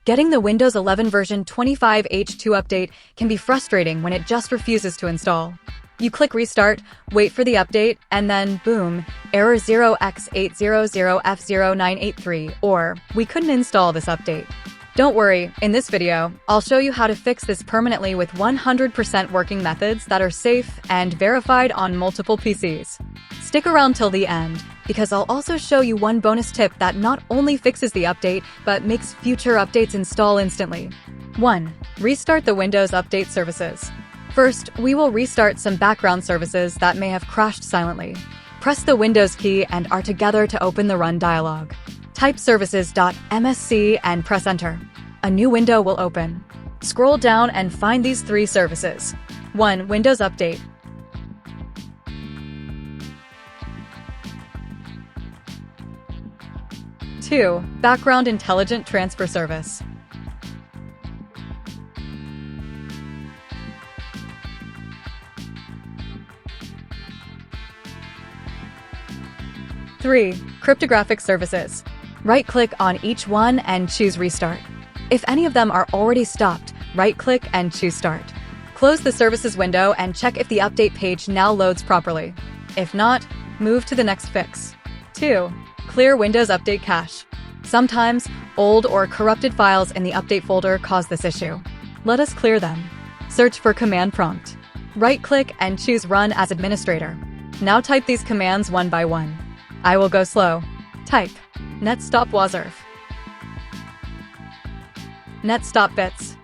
Getting the Windows 11 version 25H2 update can be frustrating when it just refuses to install. You click Restart, wait for the update, and then boom, error 0x800f0983, or we couldn't install this update. Don't worry, in this video, I'll show you how to fix this permanently with 100% working methods that are safe and verified on multiple PCs. Stick around till the end, because I'll also show you one bonus tip that not only fixes the update, but makes future updates install instantly. 1. Restart the Windows Update services. First, we will restart some background services that may have crashed silently. Press the Windows key and R together to open the Run dialog. Type services.msc and press Enter. A new window will open. Scroll down and find these three services. 1. Windows Update. 2. Background Intelligent Transfer Service. 3. Cryptographic services. Right-click on each one and choose Restart. If any of them are already stopped, right-click and choose Start. Close the services window and check if the update page now loads properly. If not, move to the next fix. 2. Clear Windows Update cache. Sometimes, old or corrupted files in the update folder cause this issue. Let us clear them. Search for Command Prompt. Right-click and choose Run as Administrator. Now type these commands one by one. I will go slow. Type netstop wazirf, netstop bits,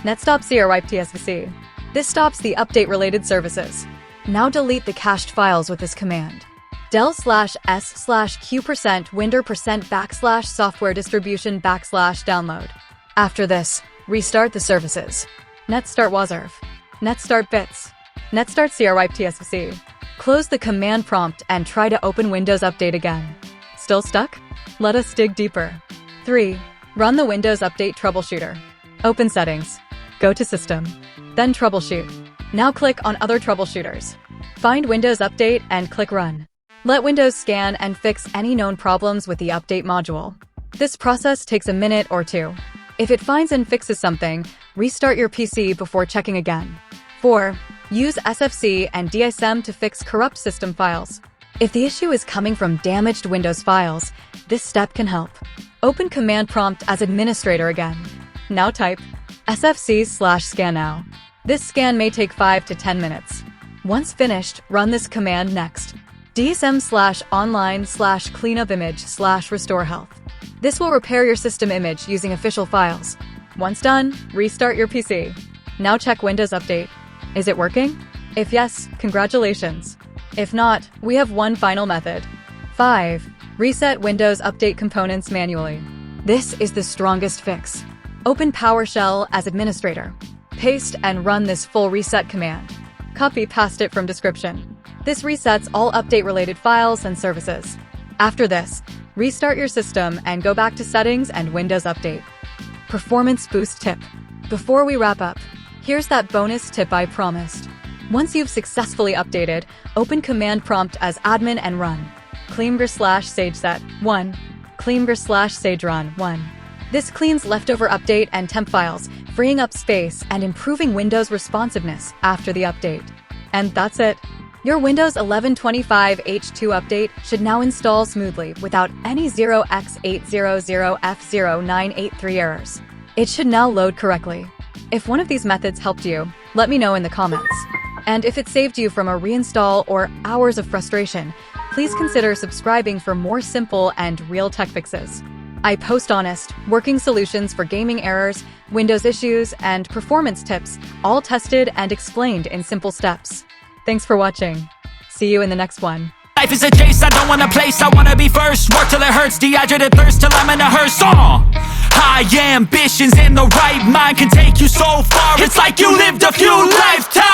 netstop crwipetsvc. This stops the update-related services. Now delete the cached files with this command. del/s/q%winder%\software distribution\download. After this, restart the services. netstart wazirf, netstart bits, netstart crwipetsvc. Close the command prompt and try to open Windows Update again. Still stuck? Let us dig deeper. 3. Run the Windows Update Troubleshooter. Open Settings. Go to System. Then Troubleshoot. Now click on Other Troubleshooters. Find Windows Update and click Run. Let Windows scan and fix any known problems with the Update module. This process takes a minute or two. If it finds and fixes something, restart your PC before checking again. 4. Use SFC and DSM to fix corrupt system files. If the issue is coming from damaged Windows files, this step can help. Open Command Prompt as Administrator again. Now type sfc/scan now. This scan may take 5 to 10 minutes. Once finished, run this command next. dsm/online/cleanupimage/restore health. This will repair your system image using official files. Once done, restart your PC. Now check Windows Update. Is it working? If yes, congratulations. If not, we have one final method. 5. Reset Windows Update components manually. This is the strongest fix. Open PowerShell as Administrator. Paste and run this full reset command. Copy-paste it from description. This resets all update-related files and services. After this, restart your system and go back to Settings and Windows Update. Performance Boost Tip. Before we wrap up, here's that bonus tip I promised. Once you've successfully updated, open Command Prompt as Admin and run. cleanver/sageset 1. cleanver/sagerun 1. This cleans leftover update and temp files, freeing up space and improving Windows responsiveness after the update. And that's it. Your Windows 11 25H2 update should now install smoothly without any 0x800f0983 errors. It should now load correctly. If one of these methods helped you, let me know in the comments. And if it saved you from a reinstall or hours of frustration, please consider subscribing for more simple and real tech fixes. I post honest, working solutions for gaming errors, Windows issues, and performance tips, all tested and explained in simple steps. Thanks for watching. See you in the next one. Life is a chase, I don't want a place, I wanna be first. Work till it hurts, dehydrated thirst till I'm in a hearse. High ambitions in the right mind can take you so far. It's like you lived a few lifetimes.